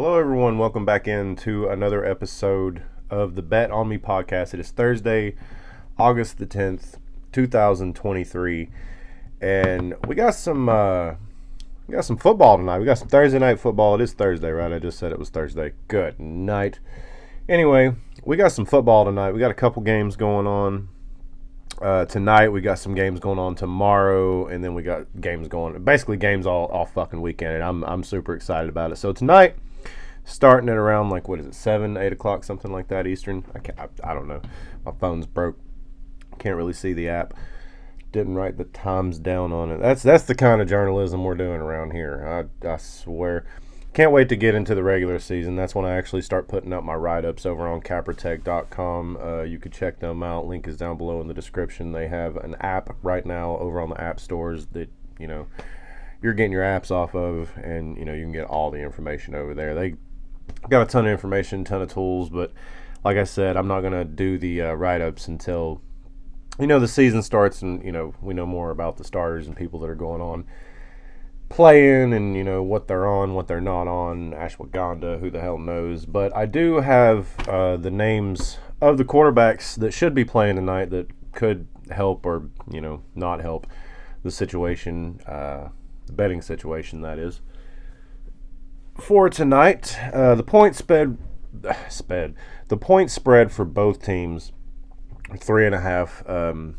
Hello, everyone. Welcome back into another episode of the Bet On Me podcast. It is Thursday, August the 10th, 2023, and we got some football tonight. We got some Thursday night football. It is Thursday, right? I just said it was Thursday. Good night. Anyway, we got some football tonight. We got a couple games going on. Tonight we got some games going on tomorrow, and then we got games going, basically games all fucking weekend, and I'm super excited about it. So tonight, starting at around 7, 8 o'clock, something like that Eastern. I don't know. My phone's broke. Can't really see the app. Didn't write the times down on it. That's the kind of journalism we're doing around here. I swear. Can't wait to get into the regular season. That's when I actually start putting up my write-ups over on caprotech.com. You could check them out. Link is down below in the description. They have an app right now over on the app stores that, you're getting your apps off of, and, you can get all the information over there. They got a ton of information, ton of tools, but like I said, I'm not going to do the write-ups until, the season starts and, we know more about the starters and people that are going on playing and what they're on, what they're not on. Ashwagandha, who the hell knows. But I do have the names of the quarterbacks that should be playing tonight that could help or not help the situation, the betting situation, that is. For tonight, the point spread for both teams, 3.5.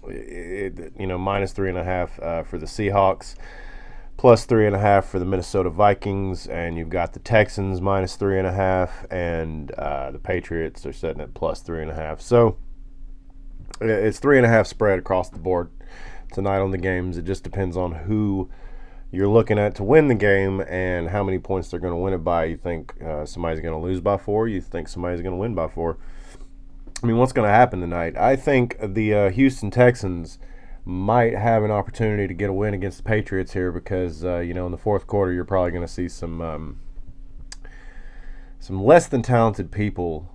Minus 3.5 for the Seahawks, plus 3.5 for the Minnesota Vikings, and you've got the Texans minus 3.5, and the Patriots are sitting at plus 3.5. So it's 3.5 spread across the board tonight on the games. It just depends on who you're looking at to win the game and how many points they're going to win it by. You think somebody's going to lose by 4? You think somebody's going to win by 4? I mean, what's going to happen tonight? I think the Houston Texans might have an opportunity to get a win against the Patriots here because, in the fourth quarter, you're probably going to see some less than talented people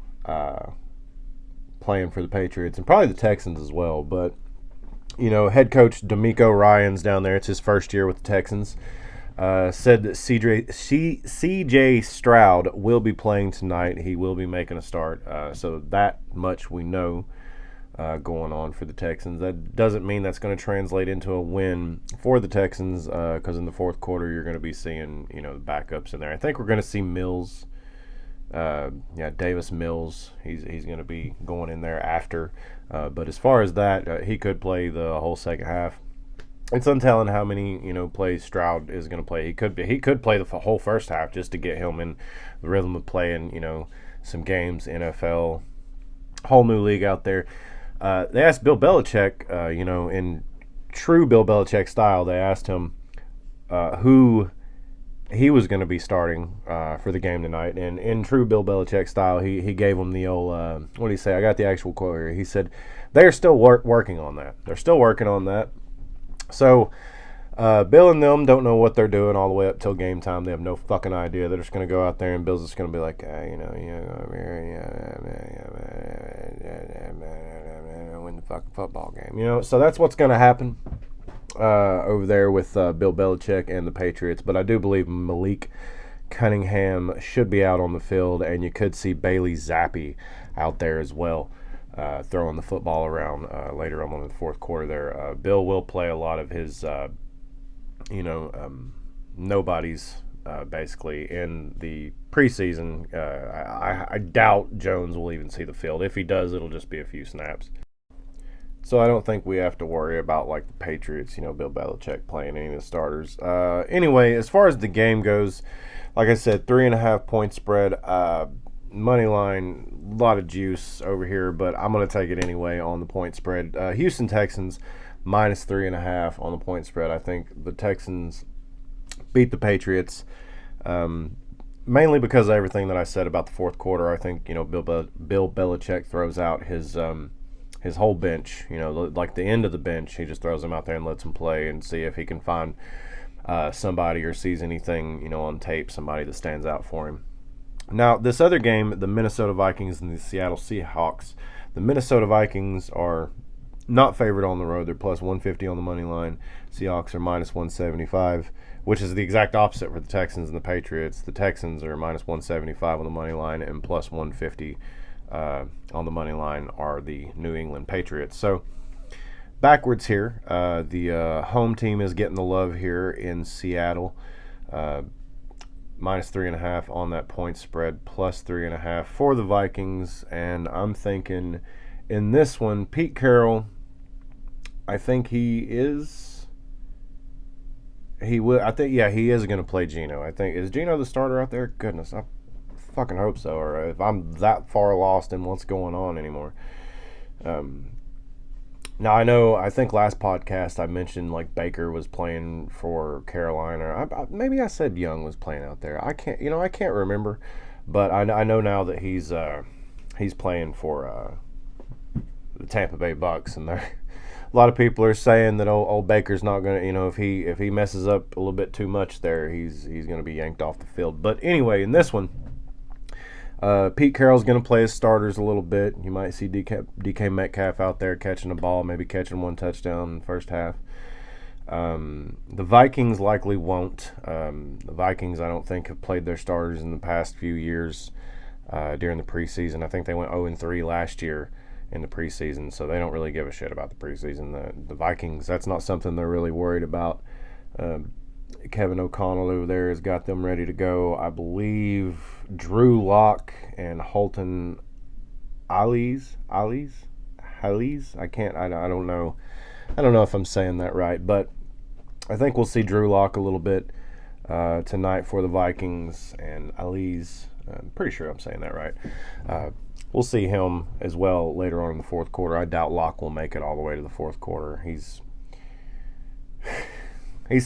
playing for the Patriots and probably the Texans as well. But, head coach DeMeco Ryans down there, it's his first year with the Texans, said that C.J. Stroud will be playing tonight. He will be making a start. So that much we know going on for the Texans. That doesn't mean that's going to translate into a win for the Texans because in the fourth quarter you're going to be seeing, the backups in there. I think we're going to see Mills. Davis Mills. He's going to be going in there after. But as far as that, he could play the whole second half. It's untelling how many plays Stroud is going to play. He could play the whole first half just to get him in the rhythm of playing some games, NFL, whole new league out there. They asked Bill Belichick, in true Bill Belichick style, they asked him who he was going to be starting for the game tonight, and in true Bill Belichick style, he gave him the old what did he say? I got the actual quote here. He said they are still working on that. They're still working on that. So, Bill and them don't know what they're doing all the way up till game time. They have no fucking idea. They're just going to go out there and Bill's just going to be like, win the fucking football game. So that's what's going to happen over there with Bill Belichick and the Patriots. But I do believe Malik Cunningham should be out on the field, and you could see Bailey Zappi out there as well. Throwing the football around later on in the fourth quarter there. Bill will play a lot of his, nobodies basically in the preseason. I doubt Jones will even see the field. If he does, it'll just be a few snaps. So I don't think we have to worry about the Patriots, Bill Belichick playing any of the starters. Anyway, as far as the game goes, like I said, 3.5 point spread. Money line, a lot of juice over here, but I'm going to take it anyway on the point spread. Houston Texans minus 3.5 on the point spread. I think the Texans beat the Patriots mainly because of everything that I said about the fourth quarter. I think Bill Belichick throws out his whole bench. Like the end of the bench, he just throws them out there and lets them play and see if he can find somebody or sees anything on tape, somebody that stands out for him. Now, this other game, the Minnesota Vikings and the Seattle Seahawks, the Minnesota Vikings are not favored on the road. They're plus 150 on the money line. Seahawks are minus 175, which is the exact opposite for the Texans and the Patriots. The Texans are minus 175 on the money line, and plus 150 on the money line are the New England Patriots. So backwards here. The home team is getting the love here in Seattle. Minus 3.5 on that point spread, plus 3.5 for the Vikings. And I'm thinking in this one, Pete Carroll, I think he is going to play Geno. I think, is Geno the starter out there? Goodness, I fucking hope so, or if I'm that far lost in what's going on anymore. Now, I think last podcast I mentioned like Baker was playing for Carolina. Maybe I said Young was playing out there. I can't remember, but I know now that he's playing for the Tampa Bay Bucks, and a lot of people are saying that old Baker's not going to, if he messes up a little bit too much there, he's going to be yanked off the field. But anyway, in this one, Pete Carroll's going to play his starters a little bit. You might see DK Metcalf out there catching a ball, maybe catching one touchdown in the first half. The Vikings likely won't. The Vikings, I don't think, have played their starters in the past few years during the preseason. I think they went 0-3 last year in the preseason, so they don't really give a shit about the preseason. The Vikings, that's not something they're really worried about. Kevin O'Connell over there has got them ready to go. I believe Drew Lock and Holton Hallease. I don't know. I don't know if I'm saying that right, but I think we'll see Drew Lock a little bit tonight for the Vikings, and Hallease, I'm pretty sure I'm saying that right. We'll see him as well later on in the fourth quarter. I doubt Lock will make it all the way to the fourth quarter. He's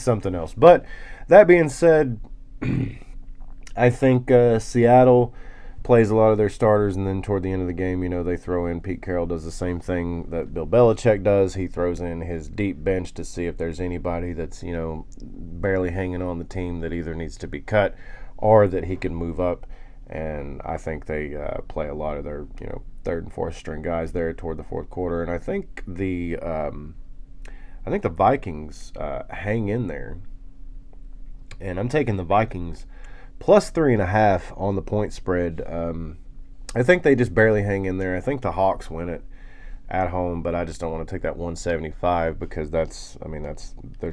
something else. But that being said, I think Seattle plays a lot of their starters, and then toward the end of the game, they throw in. Pete Carroll does the same thing that Bill Belichick does. He throws in his deep bench to see if there's anybody that's, barely hanging on the team that either needs to be cut or that he can move up. And I think they play a lot of their, third and fourth string guys there toward the fourth quarter. And I think the Vikings hang in there. And I'm taking the Vikings plus 3.5 on the point spread. I think they just barely hang in there. I think the Hawks win it at home, but I just don't want to take that 175 because there's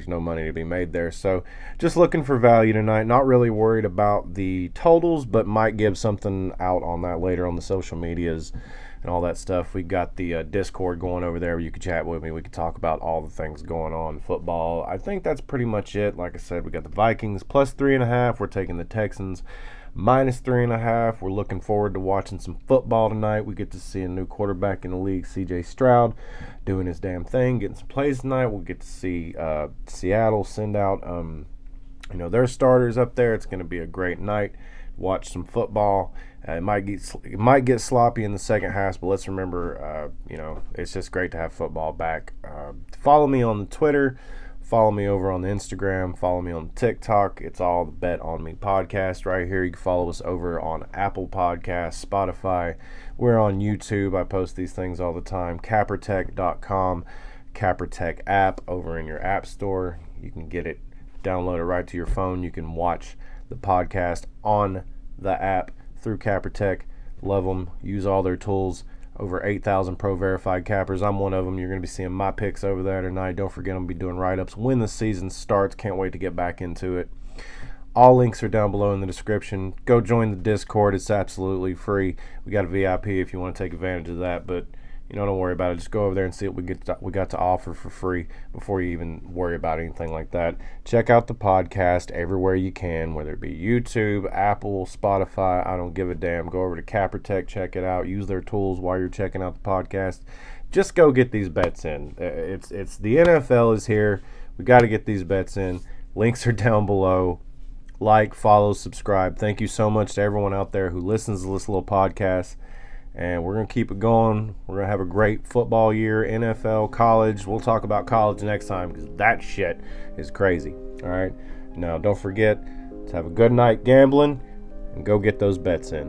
no money to be made there. So just looking for value tonight. Not really worried about the totals, but might give something out on that later on the social medias and all that stuff. We got the Discord going over there where you can chat with me. We can talk about all the things going on in football. I think that's pretty much it. Like I said, we got the Vikings plus 3.5. We're taking the Texans minus 3.5. We're looking forward to watching some football tonight. We get to see a new quarterback in the league, C.J. Stroud, doing his damn thing, getting some plays tonight. We'll get to see Seattle send out their starters up there. It's going to be a great night. Watch some football. It might get sloppy in the second half, but let's remember, it's just great to have football back. Follow me on the Twitter. Follow me over on the Instagram. Follow me on TikTok. It's all the Bet On Me podcast right here. You can follow us over on Apple Podcasts, Spotify. We're on YouTube. I post these things all the time. Cappertech.com, Cappertech app over in your app store. You can get it, download it right to your phone. You can watch the podcast on the app through Cappertech. Love them. Use all their tools. Over 8,000 pro verified cappers. I'm one of them. You're going to be seeing my picks over there tonight. Don't forget, I'm going to be doing write-ups when the season starts. Can't wait to get back into it. All links are down below in the description. Go join the Discord. It's absolutely free. We got a VIP if you want to take advantage of that, but don't worry about it. Just go over there and see what we got to offer for free before you even worry about anything like that. Check out the podcast everywhere you can, whether it be YouTube, Apple, Spotify. I don't give a damn. Go over to Cappertech, check it out. Use their tools while you're checking out the podcast. Just go get these bets in. It's the NFL is here. We got to get these bets in. Links are down below. Like, follow, subscribe. Thank you so much to everyone out there who listens to this little podcast. And we're going to keep it going. We're going to have a great football year, NFL, college. We'll talk about college next time because that shit is crazy. All right? Now, don't forget to have a good night gambling and go get those bets in.